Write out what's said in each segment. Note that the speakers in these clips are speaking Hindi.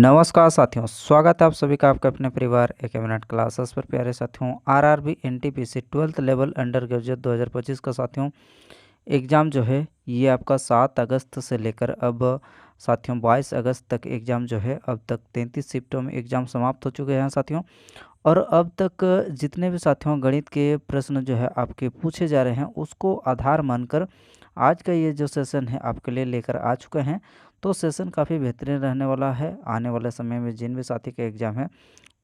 नमस्कार साथियों, स्वागत है आप सभी का आपके अपने परिवार एक मिनट क्लासेस पर। प्यारे साथियों, RRB NTPC 12th level under graduate 2025 का साथियों एग्ज़ाम जो है ये आपका 7 अगस्त से लेकर अब साथियों 22 अगस्त तक एग्ज़ाम जो है अब तक 33 शिफ्टों में एग्ज़ाम समाप्त हो चुके हैं साथियों। और अब तक जितने भी साथियों गणित के प्रश्न जो है आपके पूछे जा रहे हैं उसको आधार मानकर आज का ये जो सेशन है आपके लिए लेकर आ चुके हैं। तो सेशन काफ़ी बेहतरीन रहने वाला है। आने वाले समय में जिन भी साथी का एग्ज़ाम है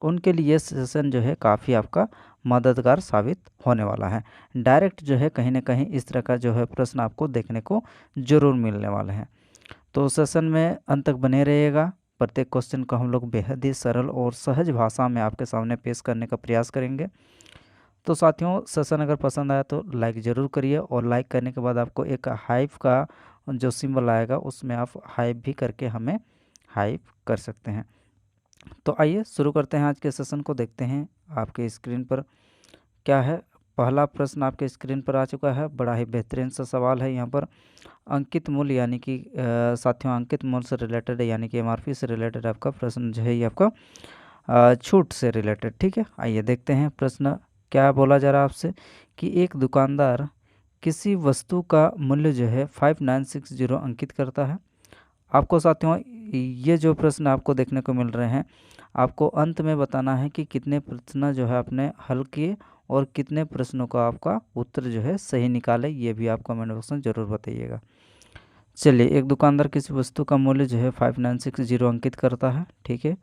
उनके लिए ये सेशन जो है काफ़ी आपका मददगार साबित होने वाला है। डायरेक्ट जो है कहीं ना कहीं इस तरह का जो है प्रश्न आपको देखने को ज़रूर मिलने वाले हैं। तो सेशन में अंत तक बने रहिएगा। प्रत्येक क्वेश्चन को हम लोग बेहद ही सरल और सहज भाषा में आपके सामने पेश करने का प्रयास करेंगे। तो साथियों, सेशन अगर पसंद आया तो लाइक ज़रूर करिए और लाइक करने के बाद आपको एक हाइप का जो सिंबल आएगा उसमें आप हाइप भी करके हमें हाइप कर सकते हैं। तो आइए शुरू करते हैं आज के सेशन को। देखते हैं आपके स्क्रीन पर क्या है। पहला प्रश्न आपके स्क्रीन पर आ चुका है। बड़ा ही बेहतरीन सा सवाल है। यहाँ पर अंकित मूल्य यानी कि साथियों अंकित मूल्य से रिलेटेड यानी कि एमआरपी से रिलेटेड आपका प्रश्न जो है ये आपका छूट से रिलेटेड। ठीक है, आइए देखते हैं प्रश्न क्या बोला जा रहा है आपसे कि एक दुकानदार किसी वस्तु का मूल्य जो है 5960 अंकित करता है। आपको साथियों ये जो प्रश्न आपको देखने को मिल रहे हैं आपको अंत में बताना है कि कितने प्रश्न जो है आपने हल किए और कितने प्रश्नों का आपका उत्तर जो है सही निकाले। ये भी आप कमेंट बॉक्स में ज़रूर बताइएगा। चलिए, एक दुकानदार किसी वस्तु का मूल्य जो है 5960 अंकित करता है। ठीक है,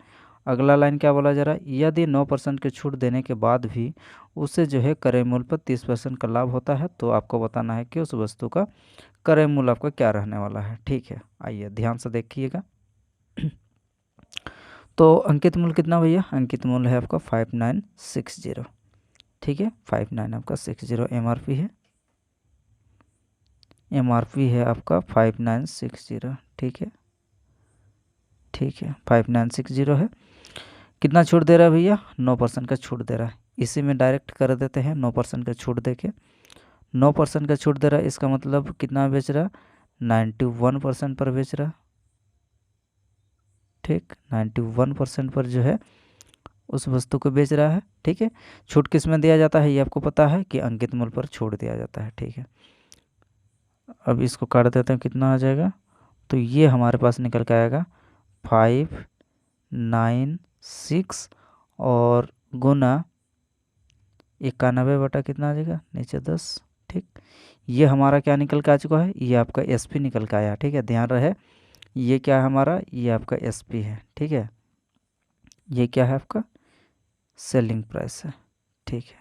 अगला लाइन क्या बोला जा रहा है, यदि 9% की छूट देने के बाद भी उसे जो है क्रय मूल्य पर 30% का लाभ होता है तो आपको बताना है कि उस वस्तु का क्रय मूल्य आपका क्या रहने वाला है। ठीक है, आइए ध्यान से देखिएगा। तो अंकित मूल्य कितना भैया, अंकित मूल्य है आपका 5960। ठीक है, 59 आपका 60 एमआरपी है। एमआरपी है आपका 5960। ठीक है, ठीक है 5960 है। कितना छूट दे रहा है भैया, 9% का छूट दे रहा है। इसी में डायरेक्ट कर देते हैं 9% का छूट दे के। 9% का छूट दे रहा है, इसका मतलब कितना बेच रहा, 91% पर बेच रहा। ठीक, 91% पर जो है उस वस्तु को बेच रहा है। ठीक है, छूट किस में दिया जाता है ये आपको पता है कि अंकित मूल्य पर छूट दिया जाता है। ठीक है, अब इसको काट देते हैं, कितना आ जाएगा, तो ये हमारे पास निकल के आएगा 596 और गुना 91 बटा कितना आ जाएगा, नीचे 10। ठीक, ये हमारा क्या निकल के आ चुका है, ये आपका एसपी निकल के आया। ठीक है, ध्यान रहे ये क्या है हमारा, ये आपका एसपी है। ठीक है, ये क्या है आपका सेलिंग प्राइस है। ठीक है,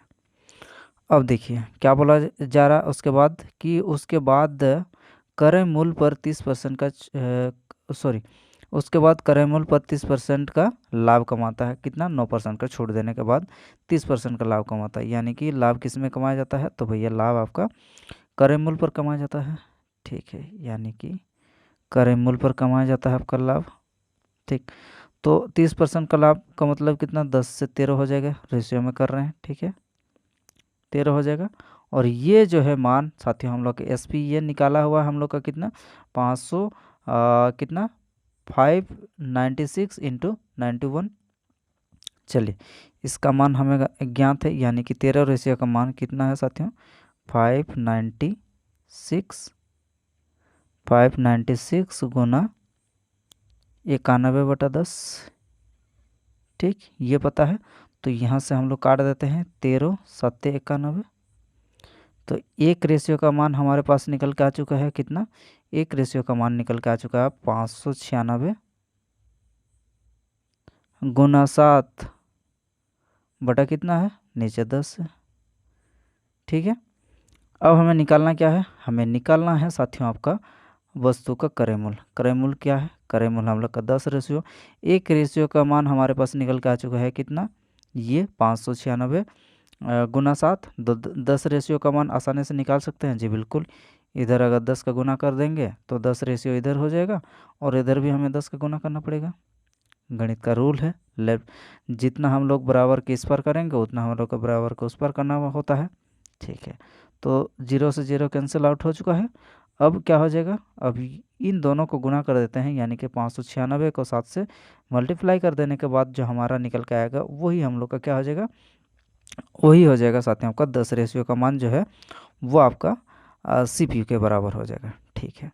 अब देखिए क्या बोला जा रहा है उसके बाद कि उसके बाद क्रय मूल्य पर 30% का उसके बाद क्रय मूल्य पर 30% का लाभ कमाता है। कितना, 9% का छूट देने के बाद 30% का लाभ कमाता है। यानी कि लाभ किस में कमाया जाता है, तो भैया लाभ आपका क्रय मूल्य पर कमाया जाता है। ठीक है, यानी कि क्रय मूल्य पर कमाया जाता है आपका लाभ। ठीक, तो 30% का लाभ का मतलब कितना, 10 से 13 हो जाएगा, रेशियो में कर रहे हैं। ठीक है, 13 हो जाएगा। और ये जो है मान साथियों हम लोग के एसपी ये निकाला हुआ है हम लोग का कितना, 500 कितना 596 इंटू 91। चलिए, इसका मान हमें ज्ञात है, यानी कि 13 रेशियो का मान कितना है साथियों, 596 गुना 91 बटा 10। ठीक, ये पता है, तो यहाँ से हम लोग काट देते हैं 13 7 91। तो एक रेशियो का मान हमारे पास निकल के आ चुका है कितना, एक रेशियो का मान निकल के आ चुका है 596 गुना 7 बटा कितना है, नीचे 10 है। ठीक है, अब हमें निकालना क्या है, हमें निकालना है साथियों आपका वस्तु का क्रय मूल्य। क्रय मूल्य क्या है, क्रय मूल्य हम लोग का 10 रेशियो, एक रेशियो का मान हमारे पास निकल के आ चुका है कितना, ये 596 गुना 7। 10 रेशियो का मान आसानी से निकाल सकते हैं जी, बिल्कुल। इधर अगर 10 का गुना कर देंगे तो 10 रेशियो इधर हो जाएगा और इधर भी हमें 10 का गुना करना पड़ेगा। गणित का रूल है, लेफ्ट जितना हम लोग बराबर के इस पर करेंगे उतना हम लोग का बराबर को उस पर करना होता है। ठीक है, तो 0 से 0 कैंसिल आउट हो चुका है। अब क्या हो जाएगा, अब इन दोनों को गुना कर देते हैं, यानी कि 596 को 7 से मल्टीप्लाई कर देने के बाद जो हमारा निकल के आएगा वही हम लोग का क्या हो जाएगा, वही हो जाएगा साथियों आपका 10 रेशियो का मान जो है वो आपका CPU के बराबर हो जाएगा। ठीक है,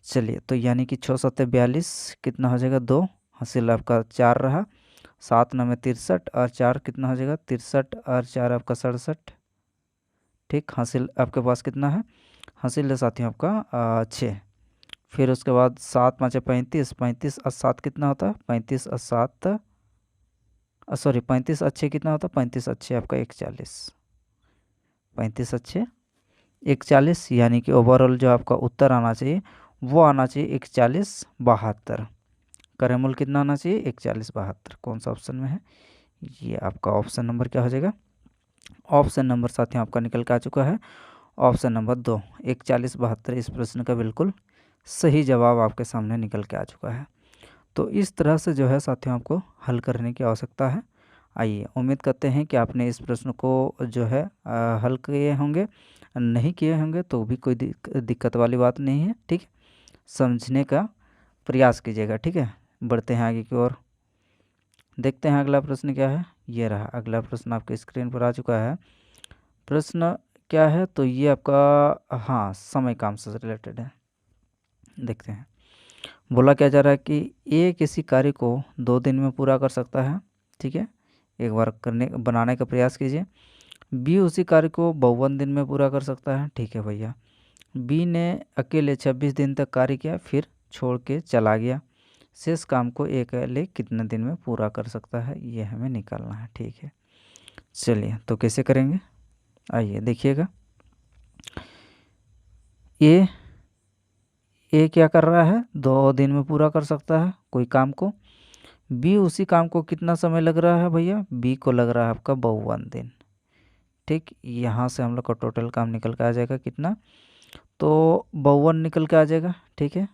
चलिए तो यानी कि 6 7 42 कितना हो जाएगा 2, हासिल आपका 4 रहा, 7 9 में 63 और 4 कितना हो जाएगा 63 और 4 आपका 67। ठीक, हासिल आपके पास कितना है, हासिल है साथियों आपका 6। फिर उसके बाद 7 5 35, 35 और 7 कितना होता है 35 और 7 सॉरी 35 और 6 कितना होता है 35 और 6 आपका 41, 35 और 6 41, यानी कि ओवरऑल जो आपका उत्तर आना चाहिए वो आना चाहिए 4172। करेमूल कितना आना चाहिए 4172। कौन सा ऑप्शन में है, ये आपका ऑप्शन नंबर क्या हो जाएगा, ऑप्शन नंबर साथियों आपका निकल के आ चुका है, ऑप्शन नंबर 2 4172 इस प्रश्न का बिल्कुल सही जवाब आपके सामने निकल के आ चुका है। तो इस तरह से जो है साथियों आपको हल करने की आवश्यकता है। आइए, उम्मीद करते हैं कि आपने इस प्रश्न को जो है हल किए होंगे, नहीं किए होंगे तो भी कोई दिक्कत वाली बात नहीं है। ठीक है, समझने का प्रयास कीजिएगा। ठीक है, बढ़ते हैं आगे की ओर, देखते हैं अगला प्रश्न क्या है। ये रहा अगला प्रश्न आपके स्क्रीन पर आ चुका है। प्रश्न क्या है, तो ये आपका हाँ समय काम से रिलेटेड है। देखते हैं, बोला क्या जा रहा है कि ए किसी कार्य को 2 दिन में पूरा कर सकता है। ठीक है, एक बार बनाने का प्रयास कीजिए। बी उसी कार्य को 52 दिन में पूरा कर सकता है। ठीक है भैया, बी ने अकेले 26 दिन तक कार्य किया फिर छोड़ के चला गया, शेष काम को ए अकेले कितने दिन में पूरा कर सकता है, ये हमें निकालना है। ठीक है, चलिए तो कैसे करेंगे, आइए देखिएगा। ए क्या कर रहा है 2 दिन में पूरा कर सकता है कोई काम को। बी उसी काम को कितना समय लग रहा है भैया, बी को लग रहा है आपका 52 दिन। ठीक, यहाँ से हम लोग का टोटल काम निकल के आ जाएगा कितना, तो 52 निकल के आ जाएगा। ठीक है,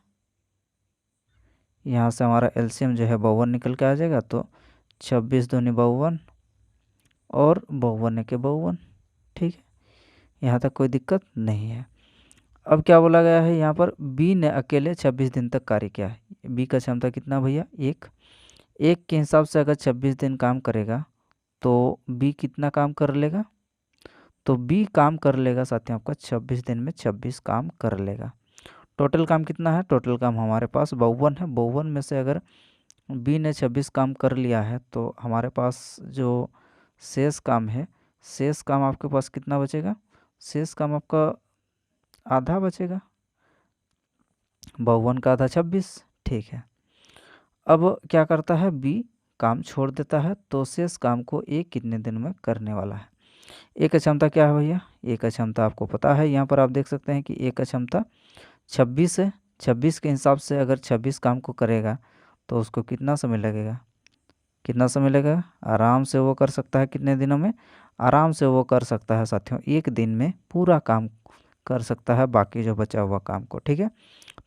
यहाँ से हमारा एलसीएम जो है 52 निकल के आ जाएगा, तो 26 दूनी 52 और 52 के 52। ठीक है, यहाँ तक कोई दिक्कत नहीं है। अब क्या बोला गया है यहाँ पर, बी ने अकेले 26 दिन तक कार्य किया है। बी का क्षमता कितना भैया, एक के हिसाब से अगर 26 दिन काम करेगा तो बी कितना काम कर लेगा, तो बी काम कर लेगा साथियों आपका 26 दिन में 26 काम कर लेगा। टोटल काम कितना है, टोटल काम हमारे पास 52 है। 52 में से अगर बी ने 26 काम कर लिया है तो हमारे पास जो शेष काम है, शेष काम आपके पास कितना बचेगा, शेष काम आपका आधा बचेगा, 52 का आधा 26। ठीक है, अब क्या करता है बी, काम छोड़ देता है, तो शेष काम को ए कितने दिन में करने वाला है। ए का क्षमता क्या है भैया, ए का क्षमता आपको पता है, यहाँ पर आप देख सकते हैं कि ए का क्षमता 26 है। 26 के हिसाब से अगर 26 काम को करेगा तो उसको कितना समय लगेगा, कितना समय लगेगा, आराम से वो कर सकता है कितने दिनों में, आराम से वो कर सकता है साथियों 1 दिन में पूरा काम कर सकता है बाकी जो बचा हुआ काम को। ठीक है,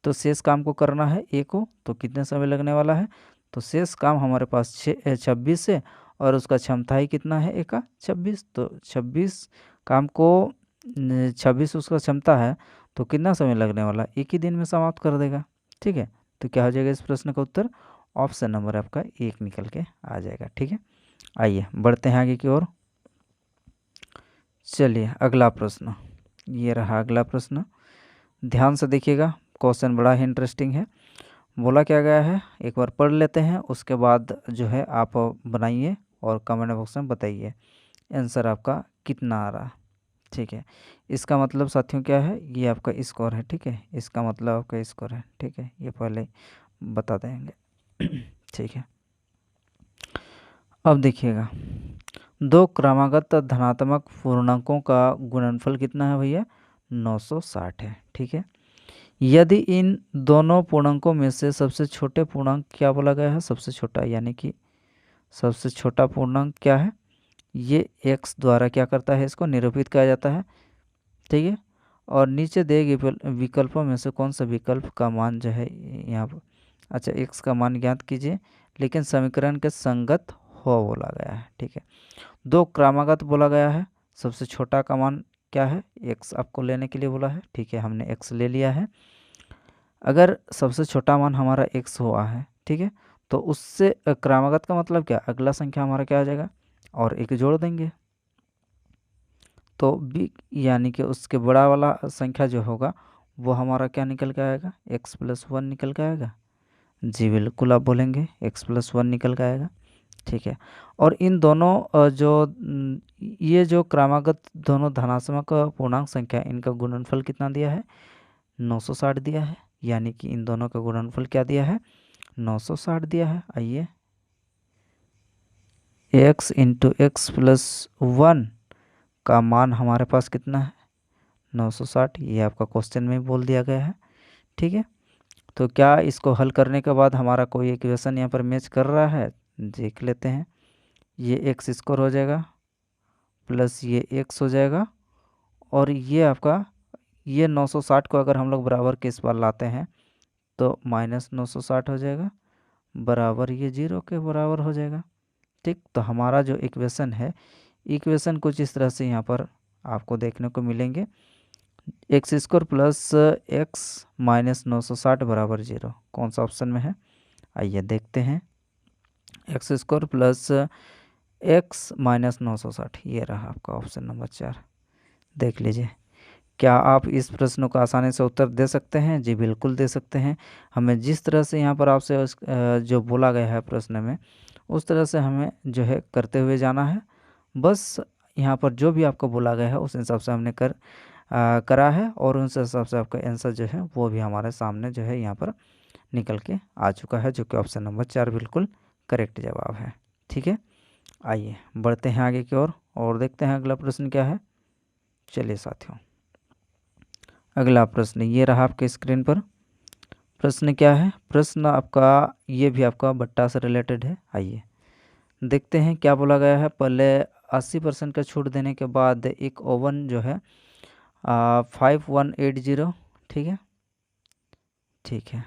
तो शेष काम को करना है ए को, तो कितने समय लगने वाला है, तो शेष काम हमारे पास 26 है और उसका क्षमता ही कितना है ए का 26, तो 26 काम को 26 उसका क्षमता है, तो कितना समय लगने वाला, एक ही दिन में समाप्त कर देगा। ठीक है, तो क्या हो जाएगा इस प्रश्न का उत्तर, ऑप्शन नंबर आपका 1 निकल के आ जाएगा। ठीक है, आइए बढ़ते हैं आगे की ओर। चलिए अगला प्रश्न, ये रहा अगला प्रश्न, ध्यान से देखिएगा, क्वेश्चन बड़ा ही इंटरेस्टिंग है। बोला क्या गया है, एक बार पढ़ लेते हैं, उसके बाद जो है आप बनाइए और कमेंट बॉक्स में बताइए आंसर आपका कितना आ रहा। ठीक है, इसका मतलब साथियों क्या है, ये आपका स्कोर है। ठीक है, इसका मतलब आपका स्कोर है। ठीक है, ये पहले बता देंगे। ठीक है, अब देखिएगा, 2 क्रमागत धनात्मक पूर्णांकों का गुणनफल कितना है भैया, 960 है। ठीक है, यदि इन दोनों पूर्णांकों में से सबसे छोटे पूर्णांक क्या बोला गया है, सबसे छोटा, यानी कि सबसे छोटा पूर्णांक क्या है, ये x द्वारा क्या करता है, इसको निरूपित किया जाता है। ठीक है, और नीचे दिए गए विकल्पों में से कौन सा विकल्प का मान जो है यहाँ पर, अच्छा x का मान ज्ञात कीजिए लेकिन समीकरण के संगत हो बोला गया है। ठीक है, 2 क्रमागत बोला गया है, सबसे छोटा का मान क्या है, x आपको लेने के लिए बोला है। ठीक है, हमने x ले लिया है। अगर सबसे छोटा मान हमारा x हुआ है, ठीक है, तो उससे क्रमागत का मतलब क्या, अगला संख्या हमारा क्या आ जाएगा, और एक जोड़ देंगे तो b, यानी कि उसके बड़ा वाला संख्या जो होगा वो हमारा क्या निकल के आएगा, x+1 निकल के आएगा। जी बिल्कुल, आप बोलेंगे x+1 निकल के आएगा, ठीक है। और इन दोनों ये जो क्रमागत दोनों धनात्मक पूर्णांक संख्या, इनका गुणनफल कितना दिया है, 960 दिया है, यानी कि इन दोनों का गुणनफल क्या दिया है, 960 दिया है। आइए, x × x+1 का मान हमारे पास कितना है, 960, ये आपका क्वेश्चन में बोल दिया गया है, ठीक है। तो क्या इसको हल करने के बाद हमारा कोई इक्वेशन यहाँ पर मैच कर रहा है, देख लेते हैं। ये x स्क्वायर हो जाएगा प्लस ये x हो जाएगा, और ये आपका ये 960 को अगर हम लोग बराबर के इस बार लाते हैं तो -960 हो जाएगा, बराबर ये 0 के बराबर हो जाएगा, ठीक। तो हमारा जो इक्वेशन है, इक्वेशन कुछ इस तरह से यहाँ पर आपको देखने को मिलेंगे, x² प्लस x -960 बराबर 0। कौन सा ऑप्शन में है, आइए देखते हैं। x² प्लस x -960, ये रहा आपका ऑप्शन नंबर 4। देख लीजिए, क्या आप इस प्रश्न को आसानी से उत्तर दे सकते हैं, जी बिल्कुल दे सकते हैं। हमें जिस तरह से यहाँ पर आपसे जो बोला गया है प्रश्न में, उस तरह से हमें जो है करते हुए जाना है। बस यहाँ पर जो भी आपको बोला गया है उस हिसाब से हमने करा है, और उस हिसाब से आपका आंसर जो है वो भी हमारे सामने जो है यहाँ पर निकल के आ चुका है, जो कि ऑप्शन नंबर 4 बिल्कुल करेक्ट जवाब है, ठीक है। आइए बढ़ते हैं आगे की ओर और देखते हैं अगला प्रश्न क्या है। चलिए साथियों, अगला प्रश्न ये रहा आपके स्क्रीन पर। प्रश्न क्या है, प्रश्न आपका ये भी आपका बट्टा से रिलेटेड है। आइए देखते हैं क्या बोला गया है। पहले 80% का छूट देने के बाद एक ओवन जो है 5180, ठीक है, ठीक है।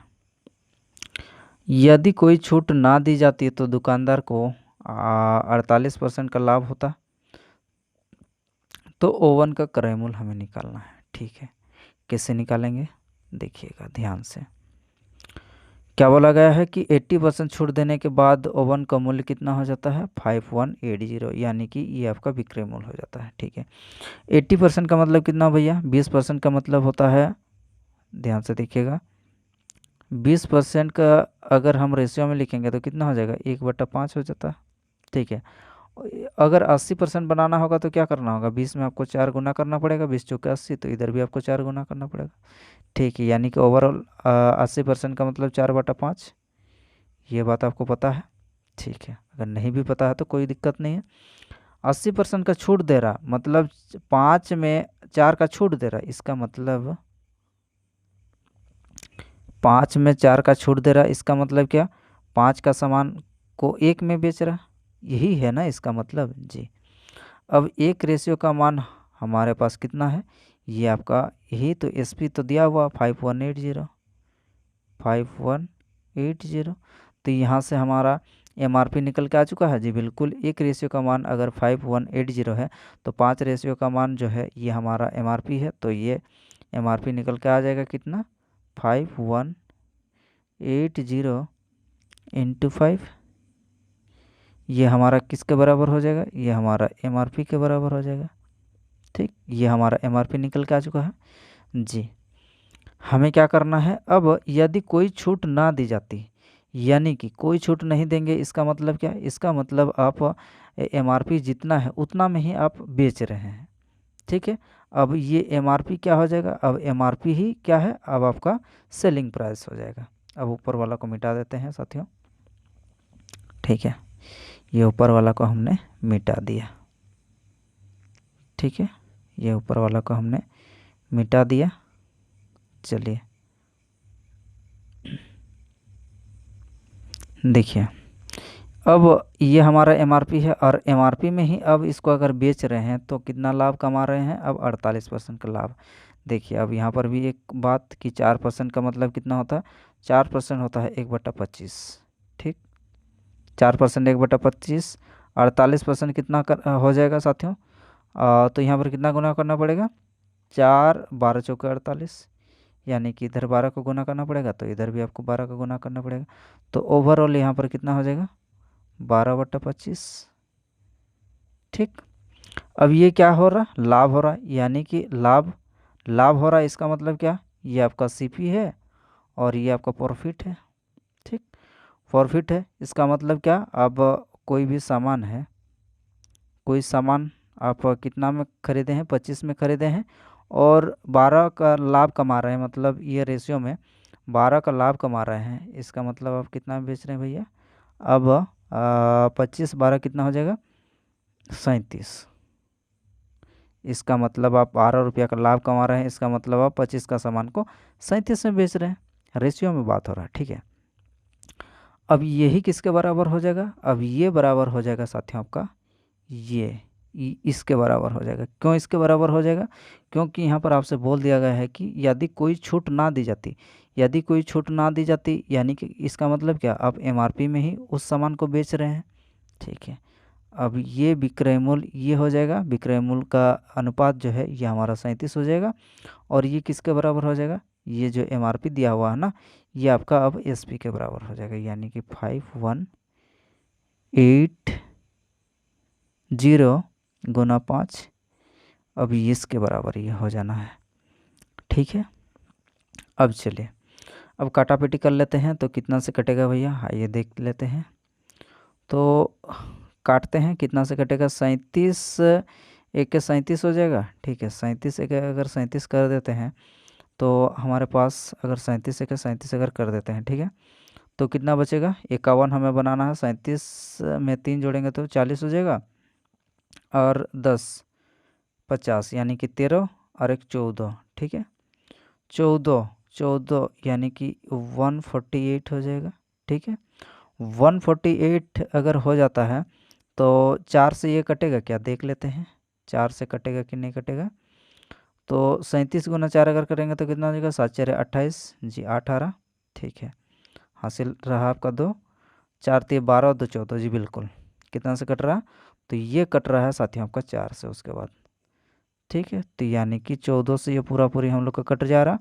यदि कोई छूट ना दी जाती तो दुकानदार को 48% का लाभ होता। तो ओवन का क्रय मूल्य हमें निकालना है, ठीक है। कैसे निकालेंगे, देखिएगा ध्यान से। क्या बोला गया है कि 80% छूट देने के बाद ओवन का मूल्य कितना हो जाता है, 5180, यानी कि ये आपका विक्रय मूल्य हो जाता है, ठीक है। 80% का मतलब कितना भैया, 20% का मतलब होता है, ध्यान से देखिएगा, 20% का अगर हम रेशियो में लिखेंगे तो कितना हो जाएगा, 1/5 हो जाता है, ठीक है। अगर 80% बनाना होगा तो क्या करना होगा, 20 में आपको 4 गुना करना पड़ेगा, 20 चौके 80, तो इधर भी आपको 4 गुना करना पड़ेगा, ठीक है। यानी कि ओवरऑल 80% का मतलब 4/5, ये बात आपको पता है, ठीक है। अगर नहीं भी पता है तो कोई दिक्कत नहीं है। 80% का छूट दे रहा मतलब 5 में 4 का छूट दे रहा, इसका मतलब 5 में 4 का छूट दे रहा, इसका मतलब क्या, 5 का सामान को 1 में बेच रहा, यही है ना इसका मतलब जी। अब एक रेशियो का मान हमारे पास कितना है, ये आपका यही तो SP तो दिया हुआ 5180, तो यहाँ से हमारा MRP निकल के आ चुका है, जी बिल्कुल। एक रेशियो का मान अगर 5180 है तो 5 रेशियो का मान जो है ये हमारा MRP है, तो ये MRP निकल के आ जाएगा कितना, 5180 × 5, ये हमारा किसके बराबर हो जाएगा, ये हमारा MRP के बराबर हो जाएगा, ठीक। ये हमारा MRP निकल के आ चुका है जी। हमें क्या करना है, अब यदि कोई छूट ना दी जाती, यानी कि कोई छूट नहीं देंगे, इसका मतलब क्या, इसका मतलब आप MRP जितना है उतना में ही आप बेच रहे हैं, ठीक है। अब ये MRP क्या हो जाएगा, अब MRP ही क्या है, अब आपका सेलिंग प्राइस हो जाएगा। अब ऊपर वाला को मिटा देते हैं साथियों, ठीक है। ये ऊपर वाला को हमने मिटा दिया, ठीक है। ये ऊपर वाला को हमने मिटा दिया। चलिए देखिए, अब ये हमारा MRP है, और MRP में ही अब इसको अगर बेच रहे हैं तो कितना लाभ कमा रहे हैं, अब 48% का लाभ। देखिए अब यहाँ पर भी एक बात कि 4% का मतलब कितना होता है, 4% होता है 1/25, ठीक। 4% 1/25, 48% कितना हो जाएगा साथियों, तो यहाँ पर कितना गुना करना पड़ेगा, 4 12 चौके 48, यानी कि इधर 12 को गुना करना पड़ेगा, तो इधर भी आपको 12 का गुना करना पड़ेगा। तो ओवरऑल यहाँ पर कितना हो जाएगा, 12/25। ठीक, अब ये क्या हो रहा, लाभ हो रहा, यानी कि लाभ हो रहा है। इसका मतलब क्या, ये आपका सीपी है और ये आपका प्रॉफिट है। ठीक, प्रॉफिट है, इसका मतलब क्या, अब कोई भी सामान है, कोई सामान आप कितना में खरीदे हैं, 25 में खरीदे हैं और 12 का लाभ कमा रहे हैं, मतलब ये रेशियो में 12 का लाभ कमा रहे हैं। इसका मतलब आप कितना में बेच रहे हैं भैया, अब 25 12 कितना हो जाएगा, 37। इसका मतलब आप 12 रुपया का लाभ कमा रहे हैं, इसका मतलब आप 25 का सामान को 37 में बेच रहे हैं। रेशियो में बात हो रहा है, ठीक है। अब यही किसके बराबर हो जाएगा, अब ये बराबर हो जाएगा साथियों आपका, ये इसके बराबर हो जाएगा। क्यों इसके बराबर हो जाएगा, क्योंकि यहाँ पर आपसे बोल दिया गया है कि यदि कोई छूट ना दी जाती, यदि कोई छूट ना दी जाती, यानी कि इसका मतलब क्या, आप एमआरपी में ही उस सामान को बेच रहे हैं। ठीक है, अब ये विक्रय मूल्य ये हो जाएगा, विक्रय मूल्य का अनुपात जो है ये हमारा 37 हो जाएगा। और ये किसके बराबर हो जाएगा, ये जो एमआरपी दिया हुआ है ना, ये आपका अब एसपी के बराबर हो जाएगा, यानी कि 5180 गुना 5, अब इसके बराबर ये हो जाना है। ठीक है, अब चलिए अब काटापीटी कर लेते हैं, तो कितना से कटेगा भैया, आइए देख लेते हैं। तो काटते हैं, कितना से कटेगा, 37 एक के 37 हो जाएगा। ठीक है, 37 एक अगर 37 कर देते हैं तो हमारे पास, अगर 37 एक 37 अगर कर देते हैं, ठीक है, तो कितना बचेगा, 51 हमें बनाना है। 37 में 3 जोड़ेंगे तो 40 हो जाएगा, और 10 50 यानी कि 13 और एक 14। ठीक है, 14 यानी कि 148 हो जाएगा। ठीक है, 148 अगर हो जाता है तो 4 से ये कटेगा क्या, देख लेते हैं 4 से कटेगा कि नहीं कटेगा। तो 37 गुना 4 अगर करेंगे तो कितना हो जाएगा, 7 4 28 जी 8 आ रहा। ठीक है, हासिल रहा आपका 2, 4 3 12 2 14 जी बिल्कुल। कितना से कट रहा, तो ये कट रहा है साथियों आपका 4 से उसके बाद। ठीक है, तो यानी कि 14 से ये पूरा पूरी हम लोग का कट जा रहा,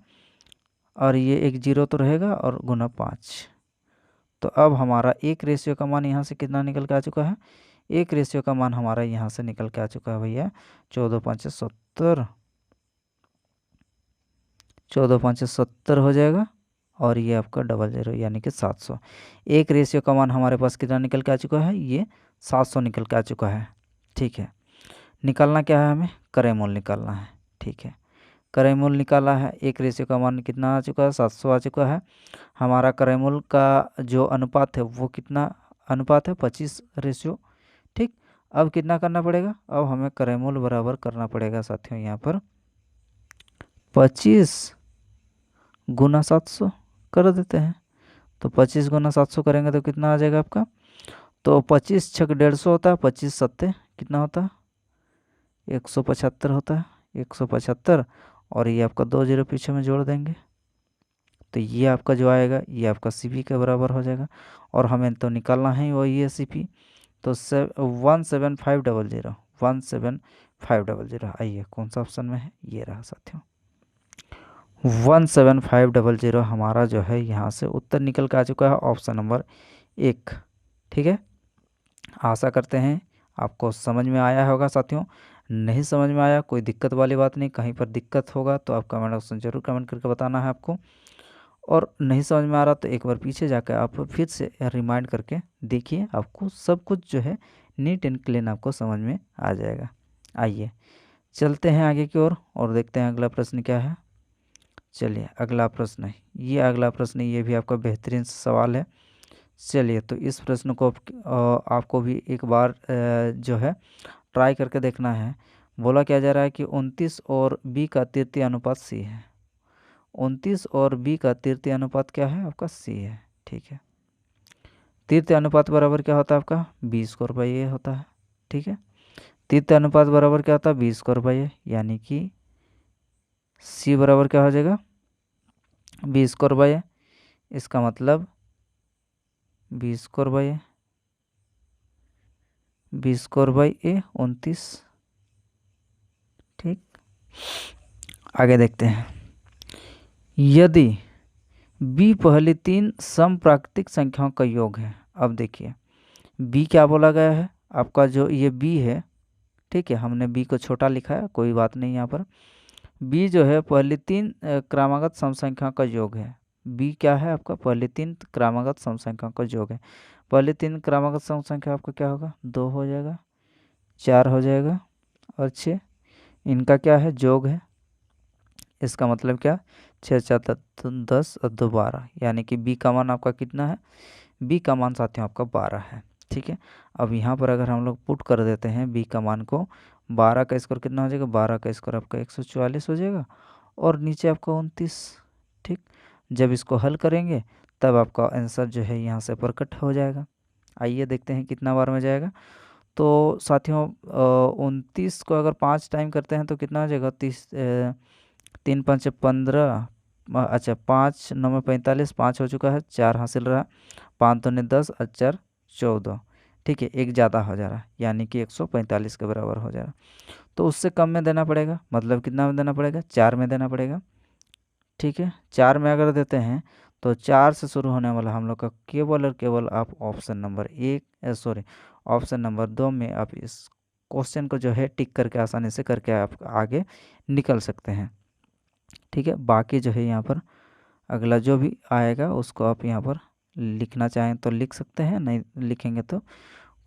और ये एक जीरो तो रहेगा और गुना 5। तो अब हमारा एक रेशियो का मान यहाँ से कितना निकल के आ चुका है, एक रेशियो का मान हमारा यहाँ से निकल के आ चुका है भैया 14 5 70, 14 5 70 हो जाएगा। और ये आपका 00 यानी कि 700। एक रेशियो का मान हमारे पास कितना निकल के आ चुका है, ये 700 निकल के आ चुका है। ठीक है, निकालना क्या है, हमें क्रय मूल्य निकालना है। ठीक है, क्रय मूल्य निकाला है, एक रेशियो का मान कितना आ चुका है, 700 आ चुका है। हमारा क्रय मूल्य का जो अनुपात है वो कितना अनुपात है, 25 रेशियो। ठीक, अब कितना करना पड़ेगा, अब हमें क्रय मूल्य बराबर करना पड़ेगा साथियों, यहाँ पर 25 गुना 700 कर देते हैं। तो 25 गुना 700 करेंगे तो कितना आ जाएगा आपका, तो 25 छक 150 होता है, 25 सत्ते कितना होता है, 175 होता है, 175। और ये आपका 2 जीरो पीछे में जोड़ देंगे, तो ये आपका जो आएगा ये आपका सीपी के बराबर हो जाएगा। और हमें तो निकालना है वही है सीपी, तो 17500, 17500। आइए कौन सा ऑप्शन में है, ये रहा साथियों 17500 हमारा जो है यहाँ से उत्तर निकल के आ चुका है, ऑप्शन नंबर 1। ठीक है, आशा करते हैं आपको समझ में आया होगा साथियों। नहीं समझ में आया कोई दिक्कत वाली बात नहीं, कहीं पर दिक्कत होगा तो आप कमेंट ऑप्शन जरूर कमेंट करके बताना है आपको। और नहीं समझ में आ रहा तो एक बार पीछे जाकर आप फिर से रिमाइंड करके देखिए, आपको सब कुछ जो है नीट एंड क्लीन आपको समझ में आ जाएगा। आइए चलते हैं आगे की ओर और देखते हैं अगला प्रश्न क्या है। चलिए अगला प्रश्न है, ये अगला प्रश्न, ये भी आपका बेहतरीन सवाल है। चलिए तो इस प्रश्न को आपको भी एक बार जो है ट्राई करके देखना है। बोला क्या जा रहा है कि 29 और b का तृतीय अनुपात c है। 29 और b का तृतीय अनुपात क्या है आपका, c है। ठीक है, तृतीय अनुपात बराबर क्या होता है आपका, b² होता है। ठीक है, तृतीय अनुपात बराबर क्या होता है, b², यानी कि c बराबर क्या हो जाएगा, b²। इसका मतलब b², b²a 29। ठीक, आगे देखते हैं। यदि b पहली 3 समप्राकृतिक संख्याओं का योग है। अब देखिए b क्या बोला गया है, आपका जो ये b है, ठीक है, हमने b को छोटा लिखा है, कोई बात नहीं यहाँ पर। b जो है पहली 3 क्रमागत सम संख्याओं का योग है। b क्या है आपका, पहली 3 क्रमागत सम संख्याओं का योग है। पहली 3 क्रमागत सम संख्या आपका क्या होगा, 2 हो जाएगा, 4 हो जाएगा और 6, इनका क्या है, योग है। इसका मतलब क्या, 6 4 10 और 2 12, यानी कि b का मान आपका कितना है, b का मान साथियों आपका 12 है। ठीक है, अब यहाँ पर अगर हम लोग पुट कर देते हैं b का मान को, 12 का स्क्वायर कितना हो जाएगा, 12 का स्क्वायर आपका 144 हो जाएगा और नीचे आपका 29। ठीक, जब इसको हल करेंगे तब आपका आंसर जो है यहाँ से प्रकट हो जाएगा। आइए देखते हैं कितना बार में जाएगा। तो साथियों 29 को अगर 5 टाइम करते हैं तो कितना हो जाएगा, 3 5 15, अच्छा 5 9 में 45, 5 हो चुका है, 4 हासिल रहा, 5 2 10 और 4 14। ठीक है, एक ज़्यादा हो जा रहा है, यानी कि 145 के बराबर हो जा रहा है। तो उससे कम में देना पड़ेगा, मतलब कितना में देना पड़ेगा, 4 में देना पड़ेगा। ठीक है, 4 में अगर देते हैं तो 4 से शुरू होने वाला हम लोग का केवल और केवल आप ऑप्शन नंबर ऑप्शन नंबर 2 में आप इस क्वेश्चन को जो है टिक करके आसानी से करके आप आगे निकल सकते हैं। ठीक है, बाकी जो है यहाँ पर अगला जो भी आएगा उसको आप यहाँ पर लिखना चाहें तो लिख सकते हैं, नहीं लिखेंगे तो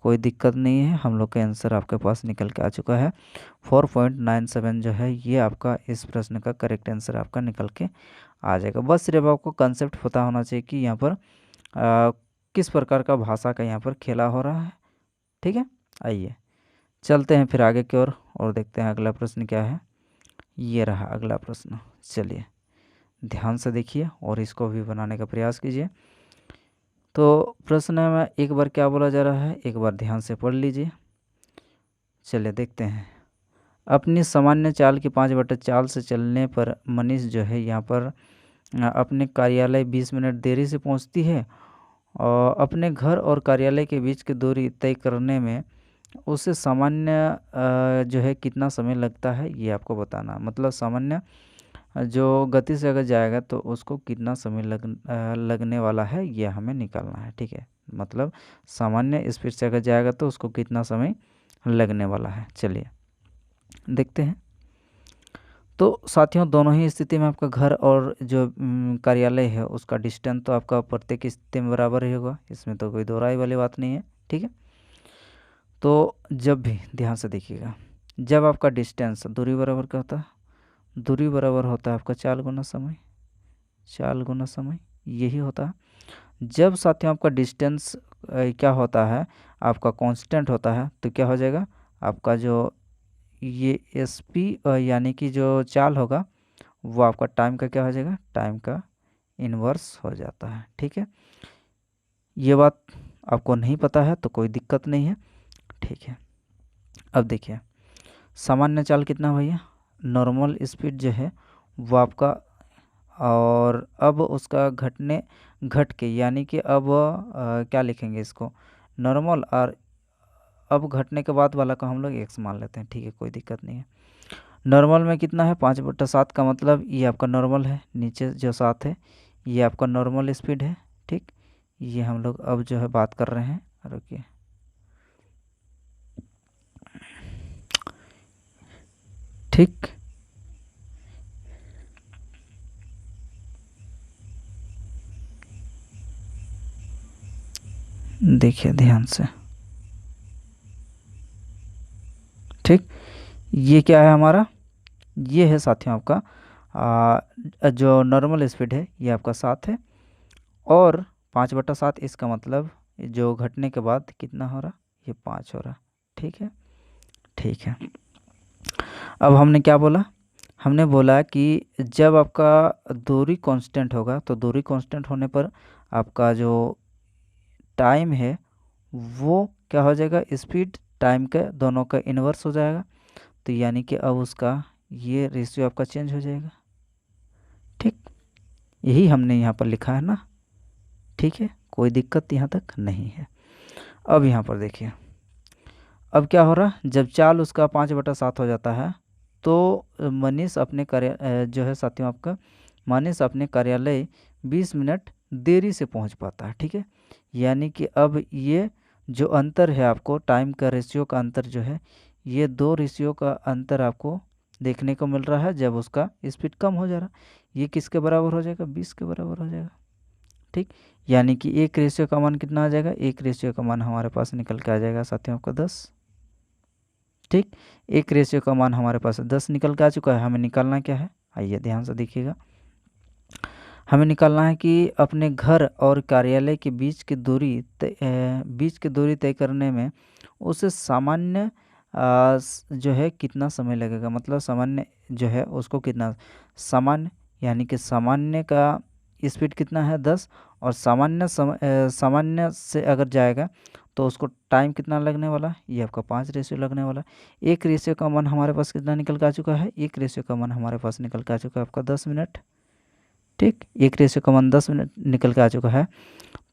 कोई दिक्कत नहीं है। हम लोग का आंसर आपके पास निकल के आ चुका है, 4.97 जो है ये आपका इस प्रश्न का करेक्ट आंसर आपका निकल के आ जाएगा। बस सिर्फ आपको कंसेप्ट पता होना चाहिए कि यहाँ पर किस प्रकार का भाषा का यहाँ पर खेला हो रहा है। ठीक है, आइए चलते हैं फिर आगे की ओर और देखते हैं अगला प्रश्न क्या है। ये रहा अगला प्रश्न, चलिए ध्यान से देखिए और इसको भी बनाने का प्रयास कीजिए। तो प्रश्न में एक बार क्या बोला जा रहा है, एक बार ध्यान से पढ़ लीजिए। चलिए देखते हैं। अपनी सामान्य चाल की 5/4 से चलने पर मनीष जो है यहाँ पर अपने कार्यालय 20 मिनट देरी से पहुँचती है और अपने घर और कार्यालय के बीच की दूरी तय करने में उसे सामान्य जो है कितना समय लगता है, ये आपको बताना। मतलब सामान्य जो गति से अगर जाएगा तो उसको कितना समय लगने वाला है, ये हमें निकालना है। ठीक है, मतलब सामान्य स्पीड से अगर जाएगा तो उसको कितना समय लगने वाला है। चलिए देखते हैं। तो साथियों दोनों ही स्थिति में आपका घर और जो कार्यालय है उसका डिस्टेंस तो आपका प्रत्येक स्थिति में बराबर ही होगा, इसमें तो कोई दो राय वाली बात नहीं है। ठीक है, तो जब भी ध्यान से देखिएगा, जब आपका डिस्टेंस दूरी बराबर क्या होता है, दूरी बराबर होता है आपका 4 गुना समय, 4 गुना समय यही होता है। जब साथियों आपका डिस्टेंस क्या होता है, आपका कांस्टेंट होता है, तो क्या हो जाएगा आपका जो ये SP यानी कि जो चाल होगा वो आपका टाइम का क्या हो जाएगा, टाइम का इन्वर्स हो जाता है। ठीक है, ये बात आपको नहीं पता है तो कोई दिक्कत नहीं है। ठीक है, अब देखिए सामान्य चाल कितना भैया, नॉर्मल स्पीड जो है वो आपका, और अब उसका घट के यानी कि अब क्या लिखेंगे इसको, नॉर्मल, और अब घटने के बाद वाला को हम लोग x मान लेते हैं। ठीक है, कोई दिक्कत नहीं है। नॉर्मल में कितना है, 5/7 का मतलब ये आपका नॉर्मल है, नीचे जो 7 है ये आपका नॉर्मल स्पीड है। ठीक, ये हम लोग अब जो है बात कर रहे हैं, रुकिए ठीक, देखिए ध्यान से। ठीक, ये क्या है हमारा, ये है साथियों आपका जो नॉर्मल स्पीड है ये आपका 7 है, और 5/7 इसका मतलब जो घटने के बाद कितना हो रहा, ये 5 हो रहा। ठीक है, ठीक है। अब हमने क्या बोला, हमने बोला कि जब आपका दूरी कांस्टेंट होगा तो दूरी कांस्टेंट होने पर आपका जो टाइम है वो क्या हो जाएगा, स्पीड टाइम का दोनों का इन्वर्स हो जाएगा। तो यानी कि अब उसका ये रेशियो आपका चेंज हो जाएगा। ठीक, यही हमने यहाँ पर लिखा है ना। ठीक है, कोई दिक्कत यहाँ तक नहीं है। अब यहाँ पर देखिए, अब क्या हो रहा, जब चाल उसका 5/7 हो जाता है तो मनीष अपने जो है साथियों आपका मनीष अपने कार्यालय 20 मिनट देरी से पहुंच पाता है। ठीक है, यानी कि अब ये जो अंतर है आपको टाइम का रेशियो का अंतर जो है, ये दो रेशियो का अंतर आपको देखने को मिल रहा है जब उसका स्पीड कम हो जा रहा है। ये किसके बराबर हो जाएगा? 20 के बराबर हो जाएगा। ठीक, यानी कि एक रेशियो का मान कितना आ जाएगा? एक रेशियो का मान हमारे पास निकल के आ जाएगा साथियों आपका 10। ठीक, एक रेशियो का मान हमारे पास 10 निकल के आ चुका है। हमें निकालना क्या है? आइए ध्यान से देखिएगा। हमें निकालना है कि अपने घर और कार्यालय के बीच की दूरी तय करने में उसे सामान्य जो है कितना समय लगेगा। मतलब सामान्य जो है उसको कितना, सामान्य यानी कि सामान्य का स्पीड कितना है? 10, और सामान्य से अगर जाएगा तो उसको टाइम कितना लगने वाला है? ये आपका 5 रेशियो लगने वाला है। एक रेशियो का मान हमारे पास कितना निकल के आ चुका है? एक रेशियो का मान हमारे पास निकल के आ चुका है आपका 10 मिनट। ठीक, एक रेशियो का मान 10 मिनट निकल के आ चुका है,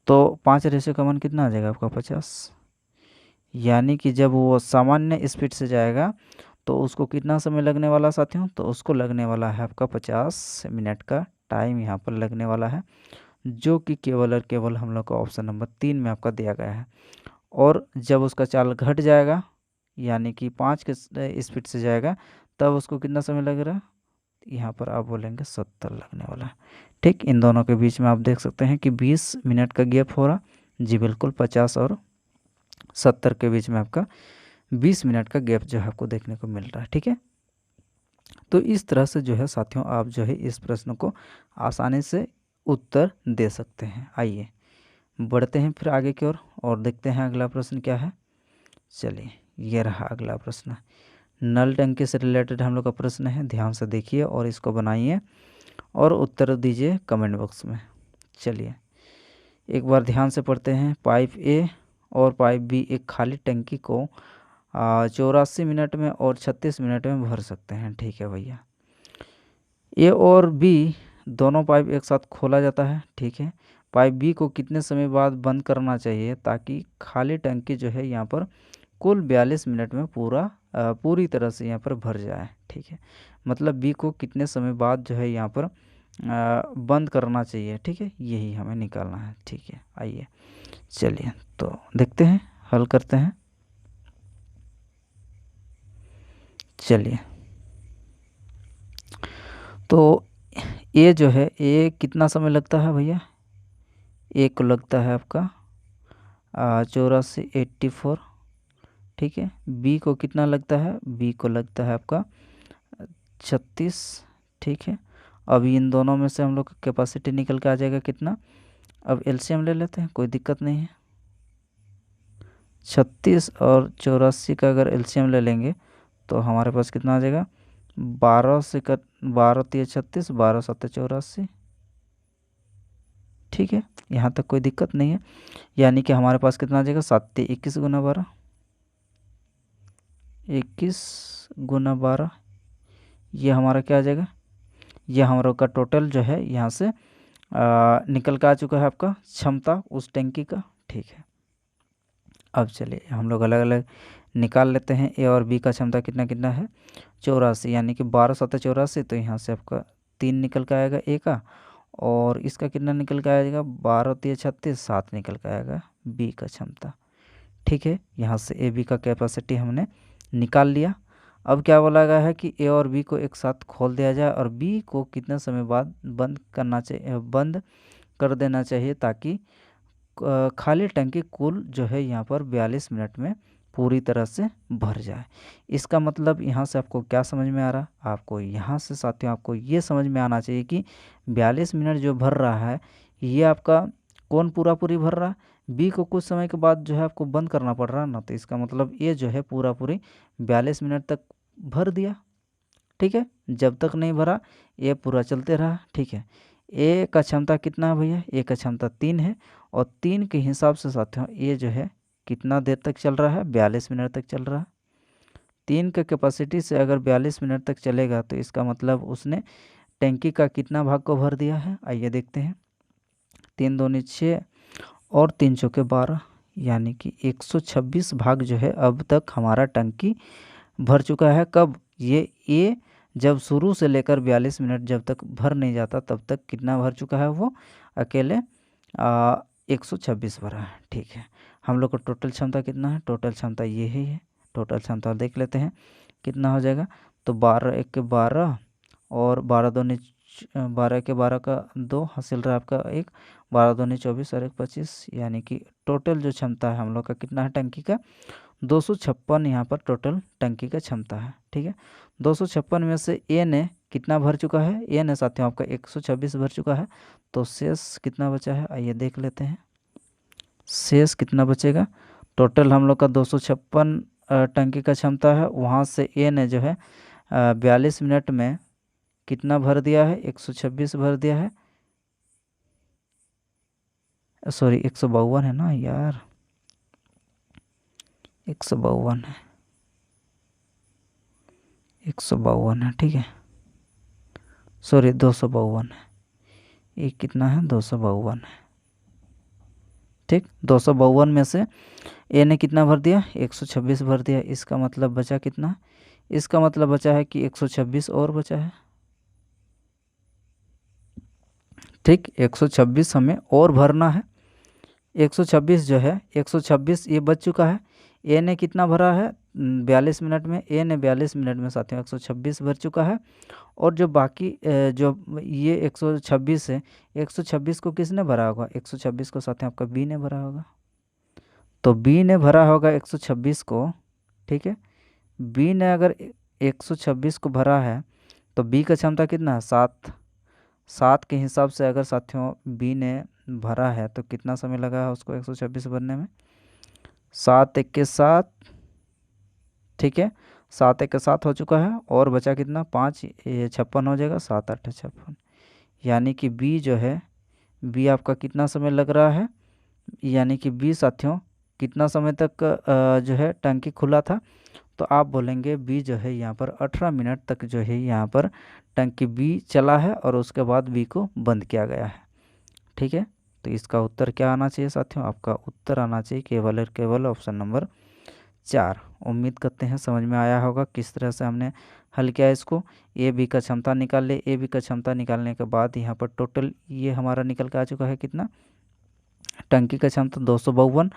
तो 5 रेशियो का मान कितना आ जाएगा आपका? 50। यानी कि जब वो सामान्य स्पीड से जाएगा तो उसको कितना समय लगने वाला साथियों? तो उसको लगने वाला है आपका 50 मिनट का टाइम यहाँ पर लगने वाला है, जो कि केवल और केवल हम लोग का ऑप्शन नंबर 3 में आपका दिया गया है। और जब उसका चाल घट जाएगा यानी कि 5 के स्पीड से जाएगा, तब उसको कितना समय लग रहा है? यहाँ पर आप बोलेंगे 70 लगने वाला है। ठीक, इन दोनों के बीच में आप देख सकते हैं कि 20 मिनट का गैप हो रहा। जी बिल्कुल, 50 और 70 के बीच में आपका 20 मिनट का गैप जो है आपको देखने को मिल रहा है। ठीक है, तो इस तरह से जो है साथियों आप जो है इस प्रश्न को आसानी से उत्तर दे सकते हैं। आइए बढ़ते हैं फिर आगे की ओर और देखते हैं अगला प्रश्न क्या है। चलिए, ये रहा अगला प्रश्न। नल टंकी से रिलेटेड हम लोग का प्रश्न है। ध्यान से देखिए और इसको बनाइए और उत्तर दीजिए कमेंट बॉक्स में। चलिए एक बार ध्यान से पढ़ते हैं। पाइप ए और पाइप बी एक खाली टंकी को 84 मिनट में और 36 मिनट में भर सकते हैं। ठीक है भैया, ए और बी दोनों पाइप एक साथ खोला जाता है। ठीक है, पाइप बी को कितने समय बाद बंद करना चाहिए ताकि खाली टंकी जो है यहाँ पर कुल 42 मिनट में पूरी तरह से यहाँ पर भर जाए। ठीक है, मतलब बी को कितने समय बाद जो है यहाँ पर बंद करना चाहिए। ठीक है, यही हमें निकालना है। ठीक है, आइए चलिए तो देखते हैं, हल करते हैं। चलिए तो ए जो है, ए कितना समय लगता है भैया? ए को लगता है आपका 84। ठीक है, बी को कितना लगता है? बी को लगता है आपका 36। ठीक है, अभी इन दोनों में से हम लोग का कैपेसिटी निकल के आ जाएगा कितना? अब एलसीएम ले लेते हैं, कोई दिक्कत नहीं है। 36 और 84 का अगर एलसीएम ले लेंगे तो हमारे पास कितना आ जाएगा? 12 से 12 3 36, 12 7 84। ठीक है, यहाँ तक कोई दिक्कत नहीं है। यानी कि हमारे पास कितना आ जाएगा? 7 21 गुना 12, 21 गुना 12, ये हमारा क्या आ जाएगा? ये हमारा का टोटल जो है यहाँ से निकल के आ चुका है आपका क्षमता उस टैंकी का। ठीक है, अब चलिए हम लोग अलग अलग निकाल लेते हैं। ए और बी का क्षमता कितना कितना है? 84, यानी कि 12 7 84, तो यहाँ से आपका 3 निकल के आएगा ए का, और इसका कितना निकल के आएगा? 12 3 36, 7 निकल के आएगा बी का क्षमता। ठीक है, यहाँ से ए बी का कैपेसिटी हमने निकाल लिया। अब क्या बोला गया है कि ए और बी को एक साथ खोल दिया जाए और बी को कितने समय बाद बंद कर देना चाहिए ताकि खाली टंकी कुल जो है यहाँ पर 42 मिनट में पूरी तरह से भर जाए। इसका मतलब यहाँ से आपको क्या समझ में आ रहा? आपको यहाँ से साथियों आपको ये समझ में आना चाहिए कि 42 मिनट जो भर रहा है ये आपका कौन पूरी भर रहा है? बी को कुछ समय के बाद जो है आपको बंद करना पड़ रहा है ना, तो इसका मतलब ये जो है पूरी 42 मिनट तक भर दिया। ठीक है, जब तक नहीं भरा ये पूरा चलते रहा। ठीक है, ए का क्षमता कितना है भैया? ए का क्षमता 3 है, और 3 के हिसाब से साथियों ये जो है कितना देर तक चल रहा है? 42 मिनट तक चल रहा है। 3 का कैपेसिटी से अगर 42 मिनट तक चलेगा तो इसका मतलब उसने टैंकी का कितना भाग को भर दिया है? आइए देखते हैं। 3 दूनी 6 और 3 चौके 12, यानी कि 126 भाग जो है अब तक हमारा टंकी भर चुका है। कब? ये जब शुरू से लेकर 42 मिनट जब तक भर नहीं जाता तब तक कितना भर चुका है वो अकेले 126 भरा है। ठीक है, हम लोग को टोटल क्षमता कितना है, टोटल क्षमता ये ही है। टोटल क्षमता देख लेते हैं कितना हो जाएगा। तो 12 एक के 12 और 12 दूनी 12 के 12 का 2 हासिल रहा आपका 1, 12 दूनी 24 और 1 25, यानी कि टोटल जो क्षमता है हम लोग का कितना है टंकी का 256 यहाँ पर टोटल टंकी का क्षमता है। ठीक है, 256 में से ए ने कितना भर चुका है, ए ने साथियों आपका 126 भर चुका है। तो शेष कितना बचा है, आइए देख लेते हैं शेष कितना बचेगा। टोटल हम लोग का 256 टंकी का क्षमता है, वहाँ से ए ने जो है 42 मिनट में कितना भर दिया है, 126 भर दिया है। सॉरी 152 है ना यार, 152 है, 152 है। ठीक है, सॉरी 252 है, ये कितना है 252 है। ठीक, 252 में से ए ने कितना भर दिया, 126 भर दिया। इसका मतलब बचा कितना, इसका मतलब बचा है कि 126 और बचा है। ठीक, 126 हमें और भरना है। 126 जो है 126 ये बच चुका है। ए ने कितना भरा है 42 मिनट में, ए ने 42 मिनट में साथियों 126 भर चुका है। और जो बाकी जो ये 126 है, 126 को किसने भरा होगा, 126 को साथियों आपका बी ने भरा होगा। तो बी ने भरा होगा 126 को। ठीक है, बी ने अगर 126 को भरा है तो बी का क्षमता कितना है 7। 7 के हिसाब से अगर साथियों बी ने भरा है तो कितना समय लगा है उसको 126 भरने में, 7 एक के 7। ठीक है, 7 एक के 7 हो चुका है और बचा कितना 5, ये 56 हो जाएगा, 7 8 56। यानी कि बी जो है, बी आपका कितना समय लग रहा है, यानी कि बी साथियों कितना समय तक जो है टंकी खुला था। तो आप बोलेंगे बी जो है यहाँ पर 18 मिनट तक जो है यहाँ पर टंकी बी चला है और उसके बाद बी को बंद किया गया है। ठीक है, तो इसका उत्तर क्या आना चाहिए साथियों, आपका उत्तर आना चाहिए केवल और केवल ऑप्शन नंबर 4। उम्मीद करते हैं समझ में आया होगा किस तरह से हमने हल किया इसको। ए बी का क्षमता निकाल ले, ए बी का क्षमता निकालने के बाद यहाँ पर टोटल ये हमारा निकल के आ चुका है कितना, टंकी का क्षमता 252।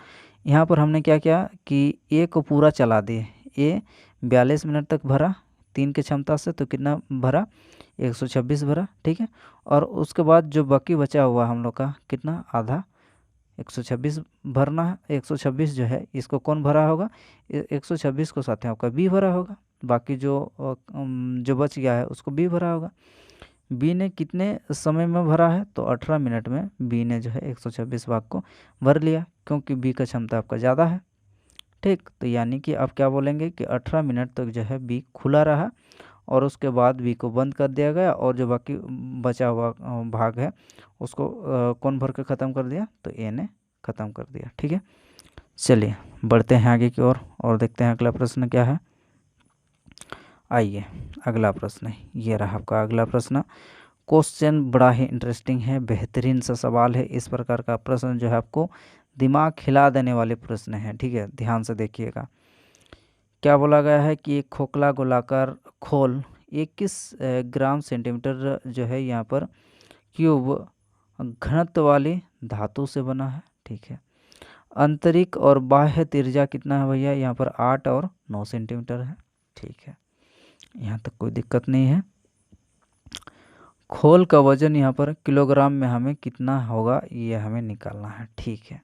यहाँ पर हमने क्या किया कि ए को पूरा चला दिए, ए 42 मिनट तक भरा 3 की क्षमता से, तो कितना भरा 126 भरा। ठीक है, और उसके बाद जो बाकी बचा हुआ हम लोग का कितना आधा 126 भरना है। 126 जो है इसको कौन भरा होगा, 126 को साथ में आपका बी भरा होगा। बाकी जो बच गया है उसको बी भरा होगा। बी ने कितने समय में भरा है, तो 18 मिनट में बी ने जो है 126 भाग को भर लिया, क्योंकि बी का क्षमता आपका ज़्यादा है। ठीक, तो यानी कि आप क्या बोलेंगे कि 18 मिनट तक जो है बी खुला रहा और उसके बाद बी को बंद कर दिया गया, और जो बाकी बचा हुआ भाग है उसको कौन भर के ख़त्म कर दिया, तो ए ने ख़त्म कर दिया। ठीक है, चलिए बढ़ते हैं आगे की ओर और देखते हैं अगला प्रश्न क्या है। आइए अगला प्रश्न ये रहा आपका अगला प्रश्न। क्वेश्चन बड़ा ही इंटरेस्टिंग है, बेहतरीन सा सवाल है। इस प्रकार का प्रश्न जो है आपको दिमाग हिला देने वाले प्रश्न हैं। ठीक है, ध्यान से देखिएगा। क्या बोला गया है कि एक खोखला गोलाकार खोल 21 ग्राम सेंटीमीटर जो है यहाँ पर क्यूब घनत्व वाली धातु से बना है। ठीक है, आंतरिक और बाह्य त्रिज्या कितना है भैया, यहाँ पर 8 और 9 सेंटीमीटर है। ठीक है, यहाँ तक कोई दिक्कत नहीं है। खोल का वजन यहाँ पर किलोग्राम में हमें कितना होगा ये हमें निकालना है। ठीक है,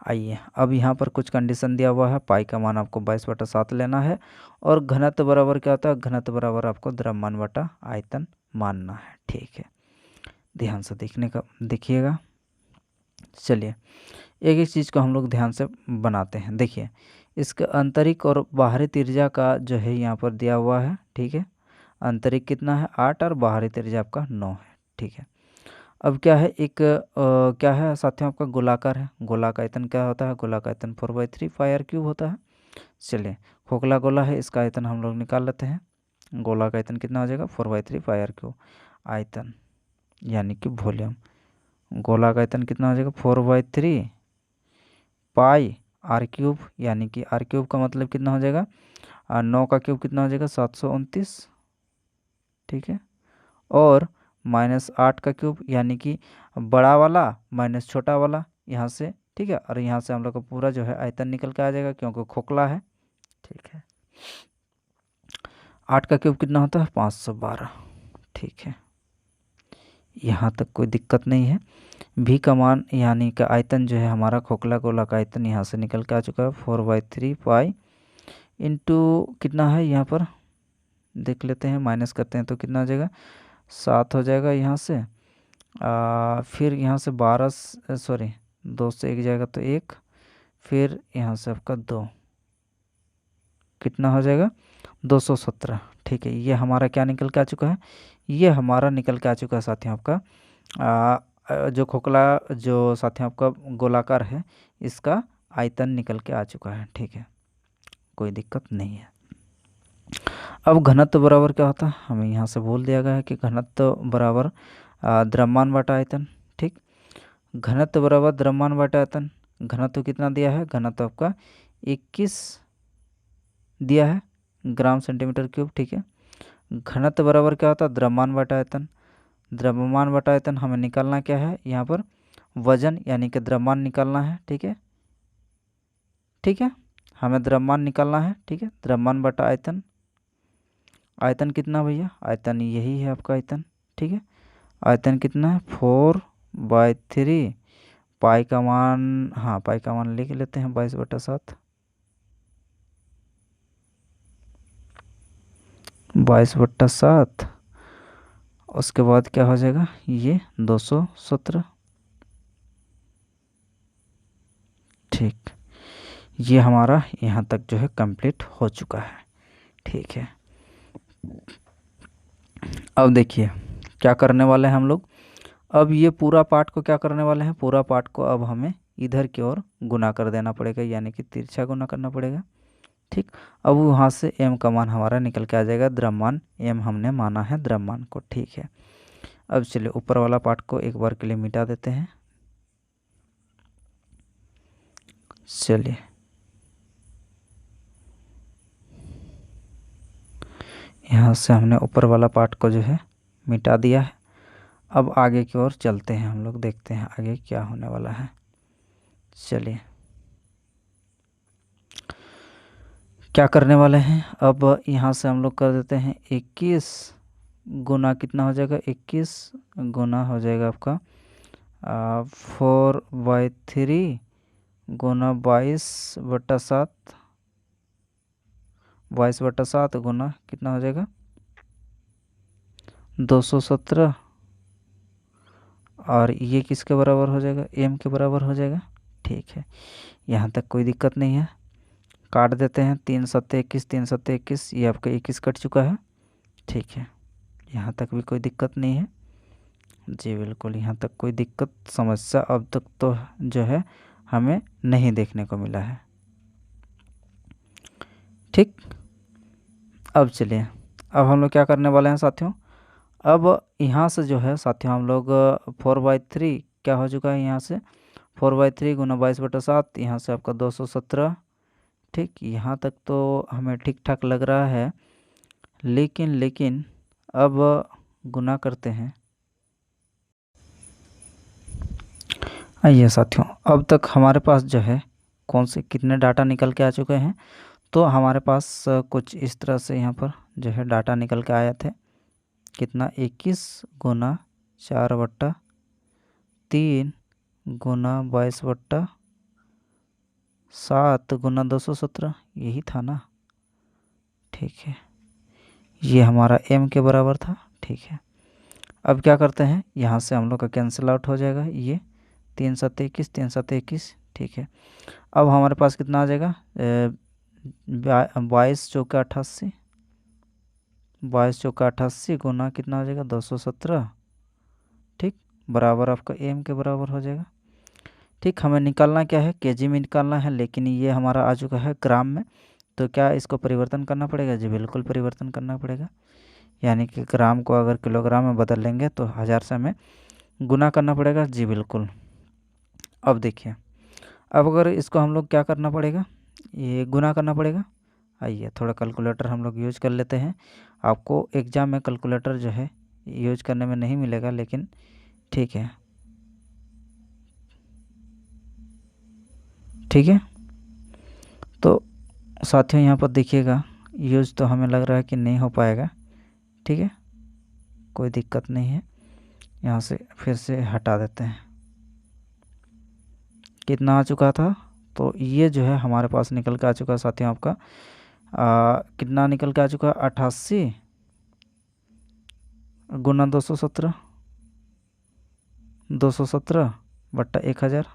आइए अब यहाँ पर कुछ कंडीशन दिया हुआ है। पाई का मान आपको 22/7 लेना है और घनत्व बराबर क्या होता है, घनत्व बराबर आपको द्रव्यमान बटा आयतन मानना है। ठीक है, ध्यान से देखिएगा। चलिए एक एक चीज़ को हम लोग ध्यान से बनाते हैं। देखिए इसका आंतरिक और बाहरी त्रिज्या का जो है यहाँ पर दिया हुआ है। ठीक है, आंतरिक कितना है 8 और बाहरी त्रिज्या आपका 9 है। ठीक है, अब क्या है एक क्या है साथियों आपका गोलाकार है। गोला का आयतन क्या होता है, गोला का आयतन 4/3 पाई आर क्यूब होता है। चलिए खोखला गोला है, इसका आयतन हम लोग निकाल लेते हैं। गोला का आयतन कितना हो जाएगा 4/3 पाई आर क्यूब आयतन, यानी कि वॉल्यूम। गोला का आयतन कितना हो जाएगा 4/3 पाई आर क्यूब, यानी कि आर क्यूब का मतलब कितना हो जाएगा 9 का क्यूब कितना हो जाएगा 729। ठीक है, और -8 का क्यूब यानी कि बड़ा वाला माइनस छोटा वाला यहाँ से, ठीक है, और यहाँ से हम लोग का पूरा जो है आयतन निकल के आ जाएगा क्योंकि खोखला है, ठीक है। 8 का क्यूब कितना होता है 512, ठीक है, यहाँ तक कोई दिक्कत नहीं है। भी का मान यानी कि आयतन जो है हमारा खोखला गोला का आयतन यहाँ से निकल के आ चुका है 4/3 पाई इंटू कितना है यहाँ पर देख लेते हैं, माइनस करते हैं तो कितना हो जाएगा 7 हो जाएगा यहाँ से, फिर यहाँ से 12 सॉरी 2 से 1 जाएगा तो 1, फिर यहाँ से आपका 2, कितना हो जाएगा 217, ठीक है। ये हमारा क्या निकल के आ चुका है, ये हमारा निकल के आ चुका है साथियों आपका जो खोखला जो साथियों आपका गोलाकार है इसका आयतन निकल के आ चुका है, ठीक है, कोई दिक्कत नहीं है। अब घनत्व बराबर क्या होता है, हमें यहाँ से बोल दिया गया है कि घनत्व बराबर द्रव्यमान बटा आयतन, ठीक, घनत्व बराबर द्रव्यमान बटा आयतन। घनत्व कितना दिया है, घनत्व आपका 21 दिया है ग्राम सेंटीमीटर क्यूब, ठीक है। घनत्व बराबर क्या होता है द्रव्यमान बटा आयतन। द्रव्यमान बटा आयतन हमें निकालना क्या है, यहाँ पर वजन यानी कि द्रव्यमान निकालना है, ठीक है, ठीक है, हमें द्रव्यमान निकालना है, ठीक है। द्रव्यमान बटा आयतन, आयतन कितना भैया, आयतन यही है आपका आयतन, ठीक है। आयतन कितना है 4/3, पाई का मान, हाँ पाई का मान लिख लेते हैं 22/7, 22/7, उसके बाद क्या हो जाएगा ये 217, ठीक, ये हमारा यहाँ तक जो है कंप्लीट हो चुका है, ठीक है। अब देखिए क्या करने वाले हैं हम लोग, अब ये पूरा पार्ट को क्या करने वाले हैं, पूरा पार्ट को अब हमें इधर की ओर गुना कर देना पड़ेगा यानी कि तिरछा गुना करना पड़ेगा, ठीक। अब वहाँ से m का मान हमारा निकल के आ जाएगा, द्रव्यमान m हमने माना है द्रव्यमान को, ठीक है। अब चलिए ऊपर वाला पार्ट को एक बार के लिए मिटा देते हैं, चलिए यहाँ से हमने ऊपर वाला पार्ट को जो है मिटा दिया है। अब आगे की ओर चलते हैं, हम लोग देखते हैं आगे क्या होने वाला है। चलिए क्या करने वाले हैं, अब यहाँ से हम लोग कर देते हैं 21 गुना कितना हो जाएगा, 21 गुना हो जाएगा आपका 4/3 गुना 22/7, 22/7 गुना कितना हो जाएगा 217, और ये किसके बराबर हो जाएगा, m के बराबर हो जाएगा, ठीक है। यहाँ तक कोई दिक्कत नहीं है, काट देते हैं, 3 7 21, 3 7 21, ये आपका 21 कट चुका है, ठीक है। यहाँ तक भी कोई दिक्कत नहीं है जी, बिल्कुल यहाँ तक कोई दिक्कत समस्या अब तक तो जो है हमें नहीं देखने को मिला है, ठीक। अब चलिए अब हम लोग क्या करने वाले हैं साथियों, अब यहाँ से जो है साथियों हम लोग 4/3 क्या हो चुका है, यहाँ से 4/3 गुना 22/7, यहाँ से आपका 217, ठीक। यहाँ तक तो हमें ठीक ठाक लग रहा है, लेकिन अब गुना करते हैं। आइए साथियों अब तक हमारे पास जो है कौन से कितने डाटा निकल के आ चुके हैं, तो हमारे पास कुछ इस तरह से यहाँ पर जो है डाटा निकल के आए थे, कितना 21 गुना 4/3 गुना 22/7 गुना 217, यही था ना, ठीक है, ये हमारा m के बराबर था, ठीक है। अब क्या करते हैं, यहाँ से हम लोग का कैंसिल आउट हो जाएगा, ये 3 7 21, 3 7 21, ठीक है। अब हमारे पास कितना आ जाएगा 22 चौका 88, 22 चौका 88 गुना कितना हो जाएगा 217, ठीक, बराबर आपका m के बराबर हो जाएगा, ठीक। हमें निकालना क्या है, केजी में निकालना है, लेकिन ये हमारा आ चुका है ग्राम में, तो क्या इसको परिवर्तन करना पड़ेगा जी, बिल्कुल परिवर्तन करना पड़ेगा, यानी कि ग्राम को अगर किलोग्राम में बदल लेंगे तो 1000 से हमें गुना करना पड़ेगा जी, बिल्कुल। अब देखिए अब अगर इसको हम लोग क्या करना पड़ेगा, ये गुना करना पड़ेगा, आइए थोड़ा कैलकुलेटर हम लोग यूज कर लेते हैं। आपको एग्ज़ाम में कैलकुलेटर जो है यूज करने में नहीं मिलेगा, लेकिन ठीक है, ठीक है। तो साथियों यहाँ पर देखिएगा, यूज तो हमें लग रहा है कि नहीं हो पाएगा, ठीक है, कोई दिक्कत नहीं है। यहाँ से फिर से हटा देते हैं। कितना आ चुका था, तो ये जो है हमारे पास निकल के आ चुका है साथियों आपका कितना निकल के आ चुका है, 88 गुना 217, 217 बट्टा 1000,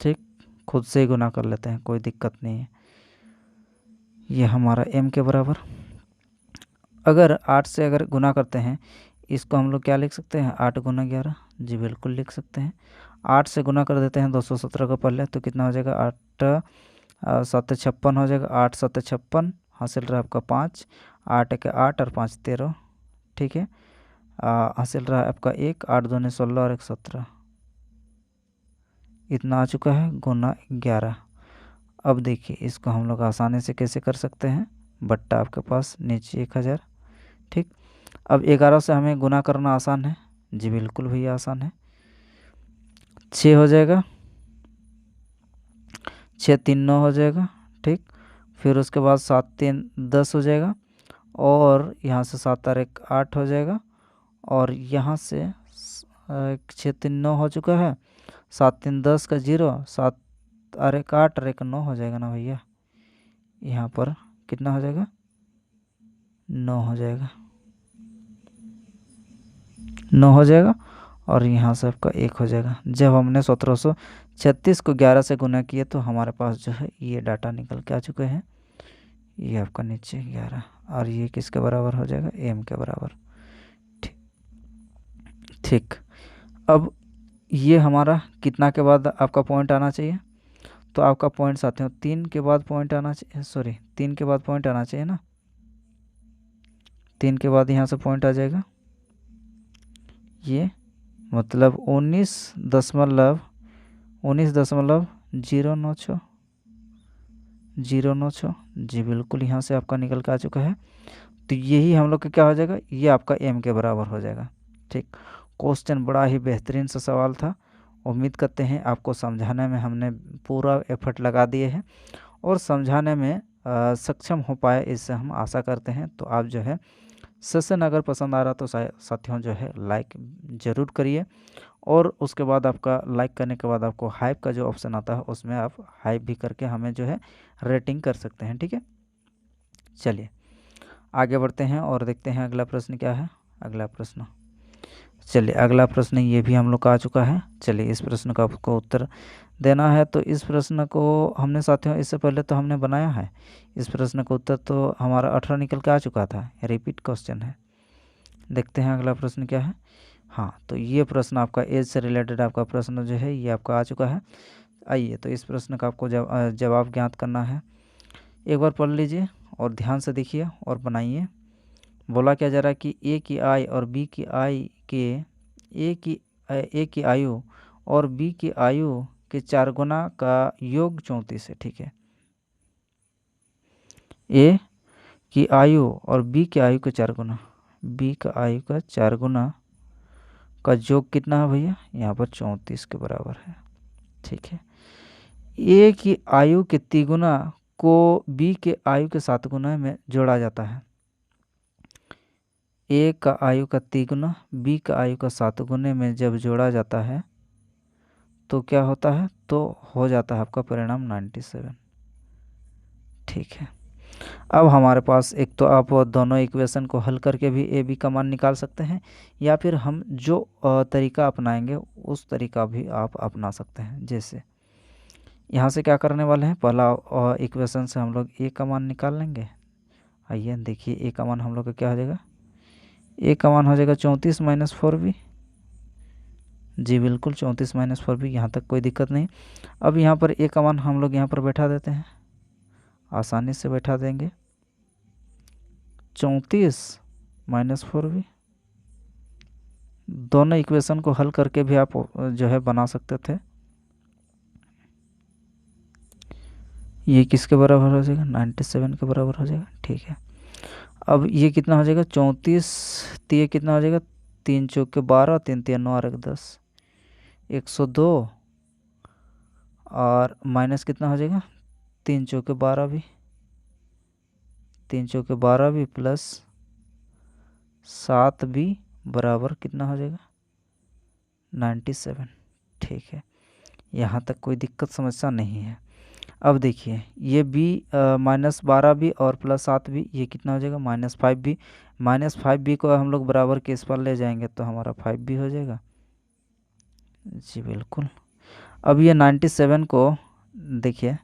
ठीक, खुद से ही गुना कर लेते हैं, कोई दिक्कत नहीं है। ये हमारा m के बराबर, अगर 8 से अगर गुना करते हैं, इसको हम लोग क्या लिख सकते हैं, 8 गुना 11, जी बिल्कुल लिख सकते हैं। 8 से गुना कर देते हैं 217 को पहले, तो कितना हो जाएगा, 8 7 56 हो जाएगा, 8 7 56, हासिल रहा आपका 5, 8 के 8 और 5 13, ठीक है। हासिल रहा आपका 1, 8 दूनी 16 और 1 17, इतना आ चुका है गुना 11। अब देखिए इसको हम लोग आसानी से कैसे कर सकते हैं, बट्टा आपके पास नीचे 1000, ठीक। अब 11 से हमें गुना करना आसान है, जी बिल्कुल भैया आसान है। 6 हो जाएगा, 6 3 9 हो जाएगा, ठीक। फिर उसके बाद 7 3 10 हो जाएगा, और यहाँ से 7 और 1 8 हो जाएगा, और यहाँ से 6 3 9 हो चुका है, 7 3 10 का 0, 7 और 1 8 और 1 9 हो जाएगा ना भैया। यहाँ पर कितना हो जाएगा, 9 हो जाएगा, 9 हो जाएगा, और यहाँ से आपका 1 हो जाएगा। जब हमने 1736 को 11 से गुना किए तो हमारे पास जो है ये डाटा निकल के आ चुके हैं। ये आपका नीचे 11, और ये किसके बराबर हो जाएगा, m के बराबर, ठीक। अब ये हमारा कितना के बाद आपका पॉइंट आना चाहिए, तो आपका पॉइंट साथियों 3 के बाद पॉइंट आना चाहिए, सॉरी 3 के बाद पॉइंट आना चाहिए ना, 3 के बाद यहाँ से पॉइंट आ जाएगा, ये मतलब 19.096 096, जी बिल्कुल यहाँ से आपका निकल के आ चुका है। तो यही हम लोग का क्या हो जाएगा, ये आपका m के बराबर हो जाएगा, ठीक। क्वेश्चन बड़ा ही बेहतरीन सा सवाल था। उम्मीद करते हैं आपको समझाने में हमने पूरा एफर्ट लगा दिए हैं, और समझाने में सक्षम हो पाए, इससे हम आशा करते हैं। तो आप जो है सेशन अगर पसंद आ रहा तो साथियों जो है लाइक ज़रूर करिए, और उसके बाद आपका लाइक करने के बाद आपको हाइप का जो ऑप्शन आता है उसमें आप हाइप भी करके हमें जो है रेटिंग कर सकते हैं, ठीक है। चलिए आगे बढ़ते हैं और देखते हैं अगला प्रश्न क्या है। अगला प्रश्न, चलिए अगला प्रश्न ये भी हम लोग का आ चुका है। चलिए इस प्रश्न का आपको उत्तर देना है। तो इस प्रश्न को हमने साथियों इससे पहले तो हमने बनाया है, इस प्रश्न का उत्तर तो हमारा 18 निकल के आ चुका था, रिपीट क्वेश्चन है। देखते हैं अगला प्रश्न क्या है। हाँ, तो ये प्रश्न आपका एज से रिलेटेड आपका प्रश्न जो है ये आपका आ चुका है। आइए तो इस प्रश्न का आपको जवाब ज्ञात करना है। एक बार पढ़ लीजिए और ध्यान से देखिए और बनाइए। बोला क्या जा रहा है कि ए की आई और बी की आई के ए की आयु और बी की आयु के 4 गुना का योग 34 है, ठीक है। ए की आयु और बी की आयु के 4 गुना, बी का आयु का 4 गुना का योग कितना है भैया, यहाँ पर 34 के बराबर है, ठीक है। ए की आयु के तिगुना को बी के आयु के 7 गुना में जोड़ा जाता है। ए का आयु का तिगुना बी का आयु का 7 गुने में जब जोड़ा जाता है तो क्या होता है, तो हो जाता है आपका परिणाम 97, ठीक है। अब हमारे पास एक तो आप दोनों इक्वेशन को हल करके भी ए बी का मान निकाल सकते हैं, या फिर हम जो तरीका अपनाएंगे उस तरीका भी आप अपना सकते हैं। जैसे यहाँ से क्या करने वाले हैं, पहला इक्वेशन से हम लोग ए का मान निकाल लेंगे। आइए देखिए ए का मान हम लोग का क्या हो जाएगा, ए का मान हो जाएगा 34 माइनस 4b, जी बिल्कुल 34 माइनस 4b, यहाँ तक कोई दिक्कत नहीं। अब यहाँ पर ए का मान हम लोग यहाँ पर बैठा देते हैं, आसानी से बैठा देंगे 34 माइनस 4b। दोनों इक्वेशन को हल करके भी आप जो है बना सकते थे। ये किसके बराबर हो जाएगा, 97 के बराबर हो जाएगा। ठीक है, अब ये कितना हो जाएगा, 34, तो ये कितना हो जाएगा, 3 चौके 12, 3 3 9 और 1 10, 102, और माइनस कितना हो जाएगा, 3 चौके 12 भी, 3 चौके 12 भी प्लस 7 भी बराबर कितना हो जाएगा, 97। ठीक है, यहाँ तक कोई दिक्कत समस्या नहीं है। अब देखिए ये बी -12 भी और +7 भी, ये कितना हो जाएगा, -5 भी। -5 भी को हम लोग बराबर के इस पर ले जाएंगे तो हमारा 5 भी हो जाएगा। जी बिल्कुल। अब ये 97 को देखिए,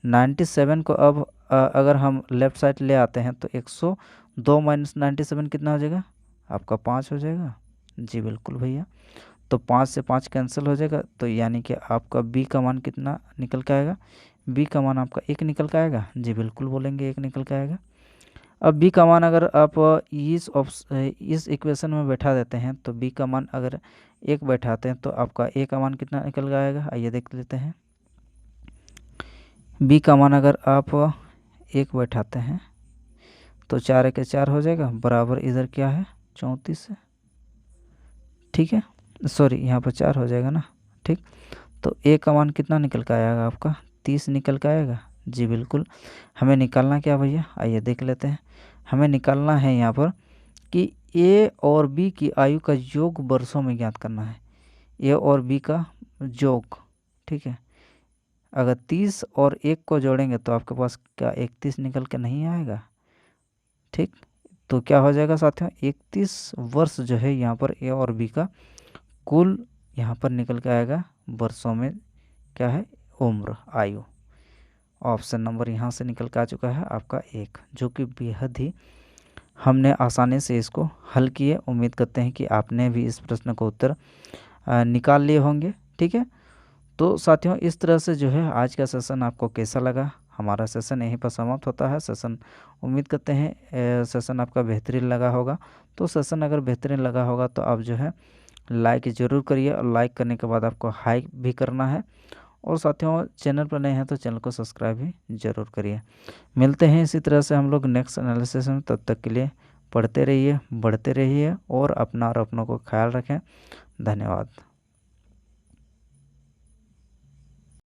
97 को अब अगर हम लेफ़्ट साइड ले आते हैं तो 102 - 97 कितना हो जाएगा, आपका 5 हो जाएगा। जी बिल्कुल भैया, तो 5 से 5 कैंसिल हो जाएगा, तो यानी कि आपका बी का मान कितना निकल के आएगा, बी का मान आपका 1 निकल के आएगा। जी बिल्कुल बोलेंगे 1 निकल के आएगा। अब बी का मान अगर आप इस इक्वेशन में बैठा देते हैं तो बी का मान अगर 1 बैठाते हैं तो आपका ए का मान कितना निकल के आएगा, आइए देख लेते हैं। बी का मान अगर आप 1 बैठाते हैं तो 4 1 4 हो जाएगा, बराबर इधर क्या है, 34 है। ठीक है, सॉरी यहाँ पर 4 हो जाएगा ना। ठीक, तो ए का मान कितना निकल के आएगा, आपका 30 निकल के आएगा। जी बिल्कुल, हमें निकालना क्या भैया, आइए देख लेते हैं। हमें निकालना है यहाँ पर कि ए और बी की आयु का योग वर्षों में ज्ञात करना है, ए और बी का योग। ठीक है, अगर 30 और 1 को जोड़ेंगे तो आपके पास क्या 31 निकल के नहीं आएगा। ठीक, तो क्या हो जाएगा साथियों, 31 वर्ष जो है यहाँ पर ए और बी का कुल यहाँ पर निकल के आएगा वर्षों में, क्या है, उम्र, आयु। ऑप्शन नंबर यहाँ से निकल के आ चुका है आपका 1, जो कि बेहद ही हमने आसानी से इसको हल किए। उम्मीद करते हैं कि आपने भी इस प्रश्न का उत्तर निकाल लिए होंगे। ठीक है, तो साथियों इस तरह से जो है आज का सेशन आपको कैसा लगा, हमारा सेशन यहीं पर समाप्त होता है। सेशन उम्मीद करते हैं सेशन आपका बेहतरीन लगा होगा। तो सेशन अगर बेहतरीन लगा होगा तो आप जो है लाइक ज़रूर करिए, और लाइक करने के बाद आपको हाइक भी करना है। और साथियों चैनल पर नए हैं तो चैनल को सब्सक्राइब भी ज़रूर करिए। मिलते हैं इसी तरह से हम लोग नेक्स्ट एनालिसिस में, तब तक के लिए पढ़ते रहिए, बढ़ते रहिए और अपना और अपनों को ख्याल रखें। धन्यवाद।